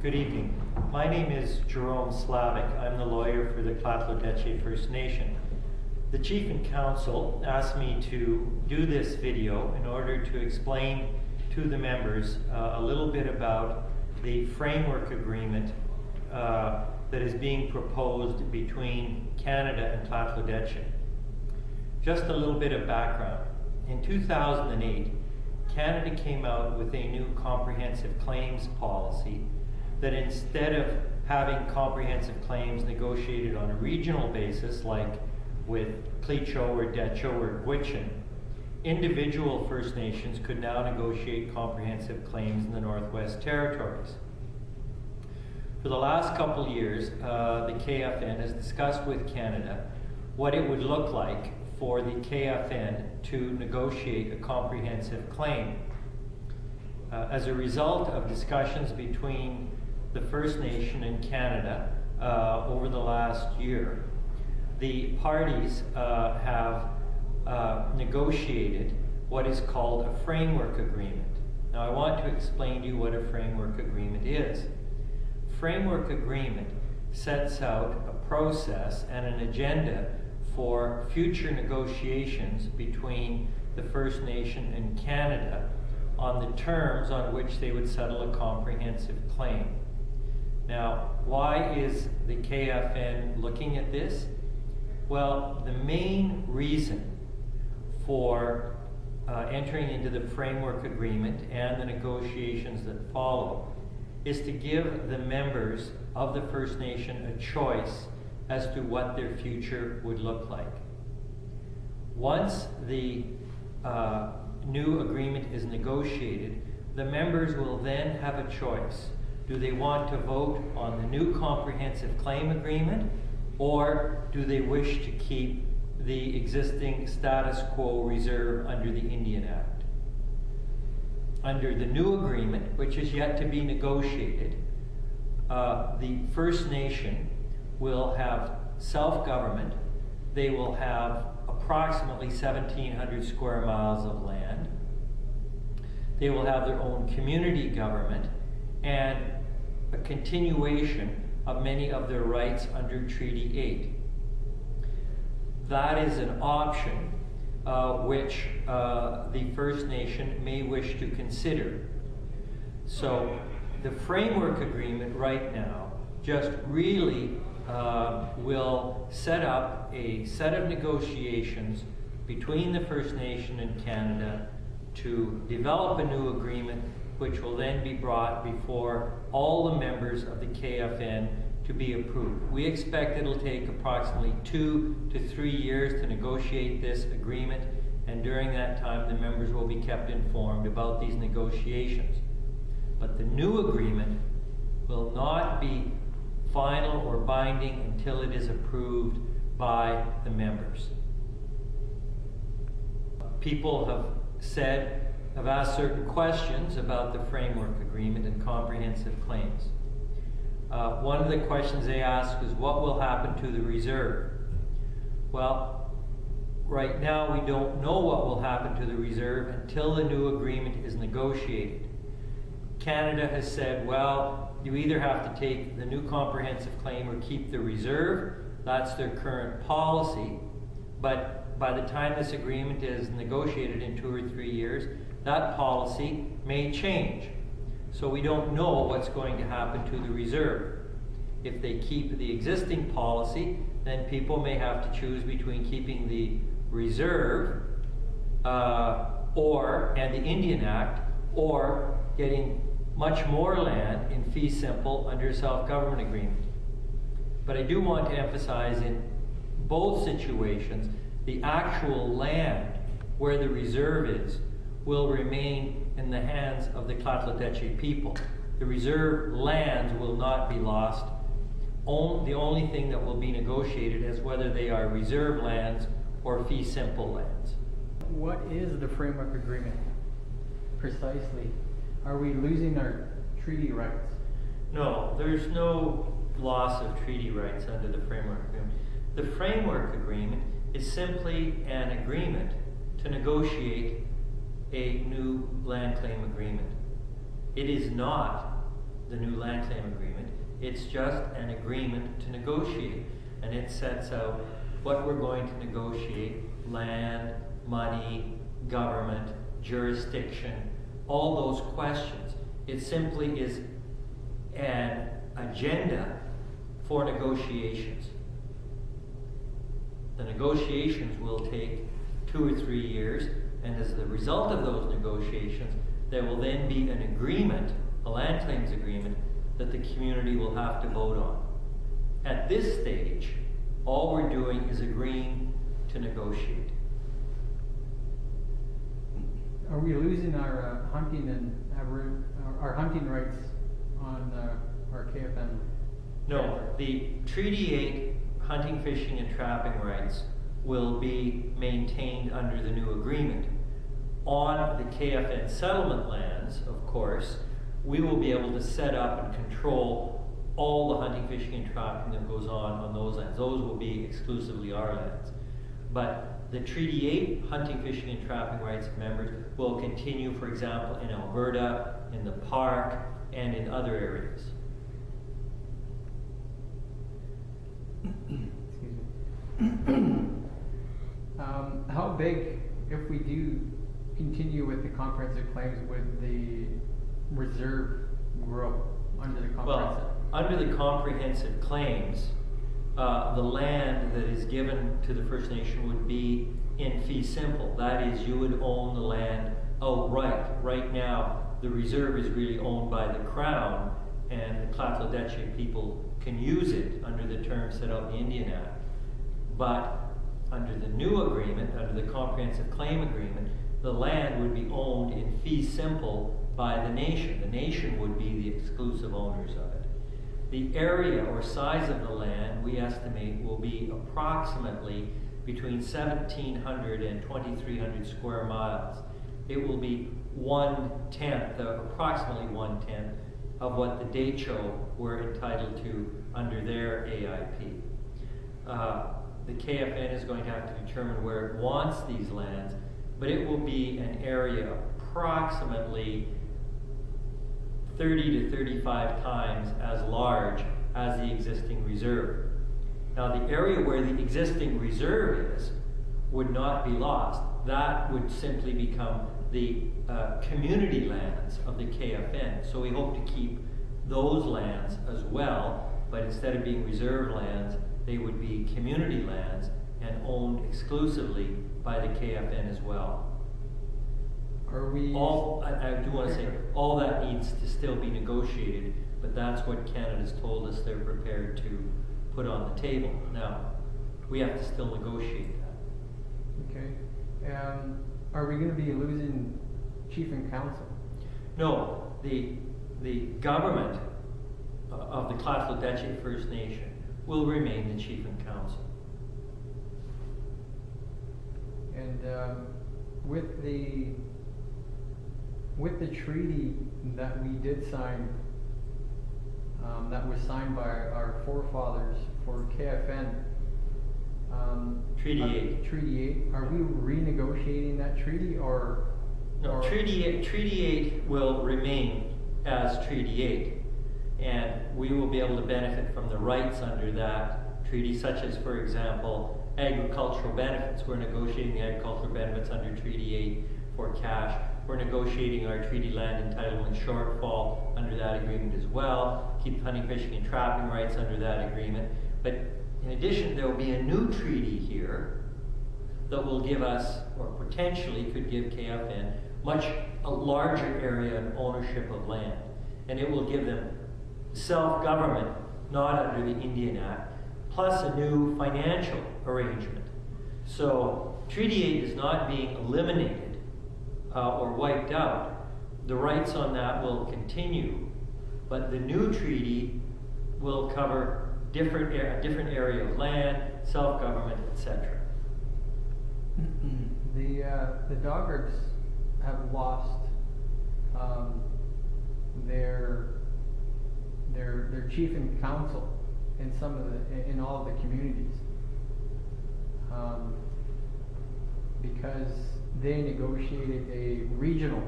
Good evening. My name is Jerome Slavic. I'm the lawyer for the Tlahtlodeche First Nation. The Chief and Council asked me to do this video in order to explain to the members a little bit about the framework agreement that is being proposed between Canada and Tlahtlodeche. Just a little bit of background. In 2008, Canada came out with a new comprehensive claims policy that instead of having comprehensive claims negotiated on a regional basis, like with Plicho or Decho or Gwich'in, individual First Nations could now negotiate comprehensive claims in the Northwest Territories. For the last couple years, the KFN has discussed with Canada what it would look like for the KFN to negotiate a comprehensive claim. As a result of discussions between the First Nation and Canada over the last year, the parties have negotiated what is called a framework agreement. Now, I want to explain to you what a framework agreement is. Framework agreement sets out a process and an agenda for future negotiations between the First Nation and Canada on the terms on which they would settle a comprehensive claim. Now, why is the KFN looking at this? Well, the main reason for entering into the framework agreement and the negotiations that follow is to give the members of the First Nation a choice as to what their future would look like. Once the new agreement is negotiated, the members will then have a choice. Do they want to vote on the new comprehensive claim agreement, or do they wish to keep the existing status quo reserve under the Indian Act? Under the new agreement, which is yet to be negotiated, the First Nation will have self-government. They will have approximately 1,700 square miles of land. They will have their own community government and a continuation of many of their rights under Treaty 8. That is an option which the First Nation may wish to consider. So the framework agreement right now just really will set up a set of negotiations between the First Nation and Canada to develop a new agreement, which will then be brought before all the members of the KFN to be approved. We expect it'll take approximately 2 to 3 years to negotiate this agreement, and during that time the members will be kept informed about these negotiations. But the new agreement will not be final or binding until it is approved by the members. People have asked certain questions about the framework agreement and comprehensive claims. One of the questions they ask is, what will happen to the reserve? Well, right now we don't know what will happen to the reserve until the new agreement is negotiated. Canada has said, well, you either have to take the new comprehensive claim or keep the reserve. That's their current policy. But by the time this agreement is negotiated in 2 or 3 years, that policy may change. So we don't know what's going to happen to the reserve. If they keep the existing policy, then people may have to choose between keeping the reserve and the Indian Act, or getting much more land in fee simple under a self-government agreement. But I do want to emphasize, in both situations, the actual land where the reserve is will remain in the hands of the Tlahtlodeche people. The reserve lands will not be lost. The only thing that will be negotiated is whether they are reserve lands or fee simple lands. What is the framework agreement precisely? Are we losing our treaty rights? No, there's no loss of treaty rights under the framework agreement. The framework agreement is simply an agreement to negotiate a new land claim agreement. It is not the new land claim agreement. It's just an agreement to negotiate, and it sets out what we're going to negotiate: land, money, government, jurisdiction, all those questions. It simply is an agenda for negotiations. The negotiations will take 2 or 3 years, and as the result of those negotiations, there will then be an agreement, a land claims agreement, that the community will have to vote on. At this stage, all we're doing is agreeing to negotiate. Are we losing our hunting and our hunting rights on our KFN? No, the Treaty 8 hunting, fishing, and trapping rights will be maintained under the new agreement. On the KFN settlement lands, of course, we will be able to set up and control all the hunting, fishing, and trapping that goes on those lands. Those will be exclusively our lands. But the Treaty 8 hunting, fishing, and trapping rights of members will continue, for example, in Alberta, in the park, and in other areas. How big, if we do continue with the comprehensive claims, would the reserve grow under the comprehensive? Well, under the comprehensive claims, the land that is given to the First Nation would be in fee simple. That is, you would own the land outright. Right now, the reserve is really owned by the Crown, and the Clatlodetche people can use it under the terms set out in the Indian Act. But under the new agreement, under the comprehensive claim agreement, the land would be owned in fee simple by the nation. The nation would be the exclusive owners of it. The area or size of the land, we estimate, will be approximately between 1,700 and 2,300 square miles. It will be 1/10, approximately 1/10 of what the Decho were entitled to under their AIP. The KFN is going to have to determine where it wants these lands, but it will be an area approximately 30 to 35 times as large as the existing reserve. Now, the area where the existing reserve is would not be lost. That would simply become the community lands of the KFN. So we hope to keep those lands as well, but instead of being reserve lands, they would be community lands and owned exclusively by the KFN as well. Are we... I do want to say, all that needs to still be negotiated, but that's what Canada's told us they're prepared to put on the table. Now, we have to still negotiate that. Okay. Are we going to be losing chief and council? No, the government of the Clatlodetche First Nation will remain the chief and council. And with the treaty that we did sign, that was signed by our forefathers for KFN. Treaty 8. Treaty 8. Are we renegotiating that treaty, or? No, Treaty 8 will remain as Treaty 8. And we will be able to benefit from the rights under that treaty, such as, for example, agricultural benefits. We're negotiating the agricultural benefits under Treaty 8 for cash. We're negotiating our treaty land entitlement shortfall under that agreement as well. Keep hunting, fishing, and trapping rights under that agreement. But in addition, there will be a new treaty here that will give us, or potentially could give KFN, a larger area of ownership of land. And it will give them self-government, not under the Indian Act, plus a new financial arrangement. So Treaty 8 is not being eliminated or wiped out. The rights on that will continue, but the new treaty will cover a different area of land, self-government, etc. The Doggarts have lost their chief and council in all of the communities, because they negotiated a regional